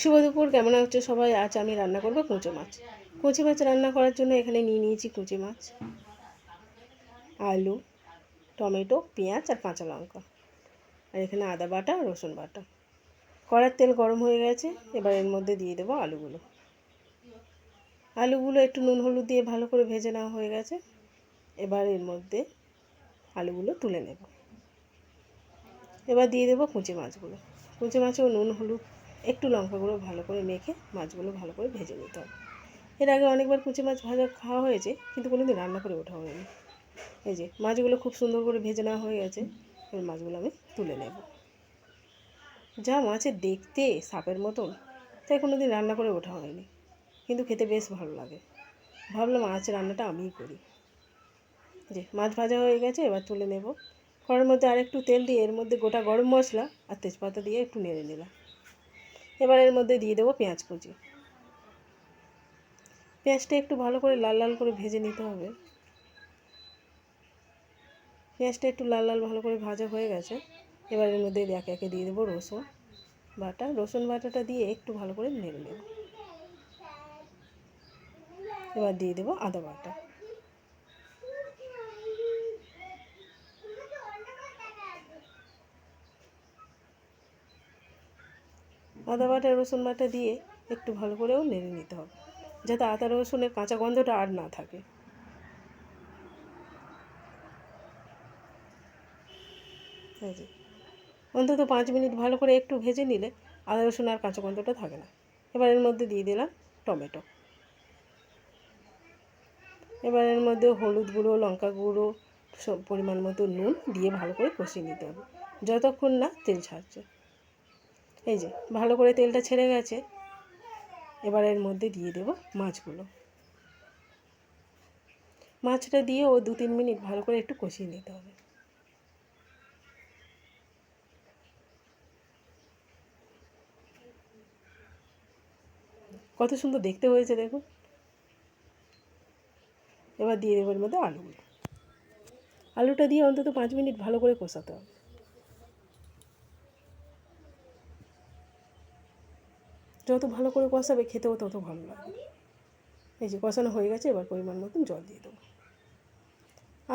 শুভ দুপুর, কেমন আছো সবাই? আজ আমি রান্না করবো কুঁচো মাছ। কুঁচি মাছ রান্না করার জন্য এখানে নিয়ে নিয়েছি কুঁচি মাছ, আলু, টমেটো, পেঁয়াজ আর কাঁচা লঙ্কা, আর এখানে আদা বাটা, রসুন বাটা। কড়ার তেল গরম হয়ে গেছে, এবার এর মধ্যে দিয়ে দেবো আলুগুলো। আলুগুলো একটু নুন হলুদ দিয়ে ভালো করে ভেজে নেওয়া হয়ে গেছে। এবার এর মধ্যে আলুগুলো তুলে নেব। এবার দিয়ে দেবো কুঁচি মাছগুলো। কুঁচি মাছেও নুন হলুদ একটু লঙ্কা গুঁড়ো ভালো করে মেখে মাছগুলো ভালো করে ভেজে নিতে হবে। এর আগে অনেকবার কুঁচি মাছ ভাজা খাওয়া হয়েছে, কিন্তু কোনোদিন রান্না করে ওঠা হয়নি। এই যে মাছগুলো খুব সুন্দর করে ভেজে নেওয়া হয়ে গেছে। এবার মাছগুলো আমি তুলে নেব। যা মাছের দেখতে সাপের মতন, তাই কোনোদিন রান্না করে ওঠা হয়নি, কিন্তু খেতে বেশ ভালো লাগে। ভাবলাম মাছ রান্নাটা আমিই করি। যে মাছ ভাজা হয়ে গেছে, এবার তুলে নেব। কড়ার মধ্যে আরেকটু তেল দিয়ে এর মধ্যে গোটা গরম মশলা আর তেজপাতা দিয়ে একটু নেড়ে নিলাম। এবার এর মধ্যে দিয়ে দেবো পেঁয়াজ কুচি। পেঁয়াজটা একটু ভালো করে লাল লাল করে ভেজে নিতে হবে। পেঁয়াজটা একটু লাল লাল ভালো করে ভাজা হয়ে গেছে। এবার এর মধ্যে একে একে দিয়ে দেবো রসুন বাটা। রসুন বাটাটা দিয়ে একটু ভালো করে নেড়ে নেব। এবার দিয়ে দেবো আদা বাটা। আদা বাটা রসুন বাটা দিয়ে একটু ভালো করেও নেড়ে নিতে হবে, যাতে আদা রসুনের কাঁচা গন্ধটা আর না থাকে। অন্তত 5 মিনিট ভালো করে একটু ভেজে নিলে আদা রসুন আর কাঁচা গন্ধটা থাকে না। এবার এর মধ্যে দিয়ে দিলাম টমেটো। এবার এর মধ্যে হলুদ গুঁড়ো, লঙ্কা গুঁড়ো, সব পরিমাণ মতো নুন দিয়ে ভালো করে কষিয়ে নিতে হবে যতক্ষণ না তেল ছাড়ছে। এই যে ভালো করে তেলটা ছেড়ে গেছে। এবার এর মধ্যে দিয়ে দেবো মাছগুলো। মাছটা দিয়ে 2-3 মিনিট ভালো করে একটু কষিয়ে নিতে হবে। কত সুন্দর দেখতে হয়েছে দেখুন। এবার দিয়ে দেবো এর মধ্যে আলুগুলো। আলুটা দিয়ে অন্তত 5 মিনিট ভালো করে কষাতে হবে। যত ভালো করে কষাবে খেতেও তত ভালো লাগবে। এই যে কষানো হয়ে গেছে, এবার পরিমাণ মতন জল দিয়ে দেবো।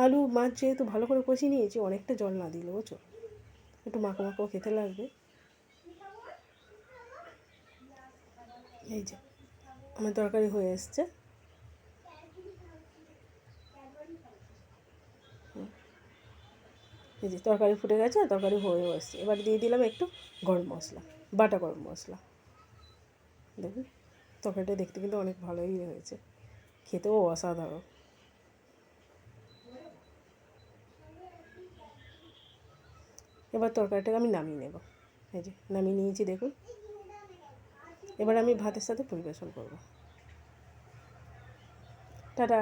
আলু মাছ যেহেতু ভালো করে কষিয়ে নিয়েছি, অনেকটা জল না দিলেও চল, একটু মাখো মাখো খেতে লাগবে। এই যে আমার তরকারি হয়ে এসছে। এই যে তরকারি ফুটে গেছে, তরকারি হয়েও এসছে। এবার দিয়ে দিলাম একটু গরম মশলা, বাটা গরম মশলা। দেখুন তরকারিটা দেখতে কিন্তু অনেক ভালোই হয়েছে, খেতেও অসাধারণ। এবার তরকারিটাকে আমি নামিয়ে নেব। এই যে নামিয়ে নিয়েছি দেখুন। এবার আমি ভাতের সাথে পরিবেশন করব। টাটা।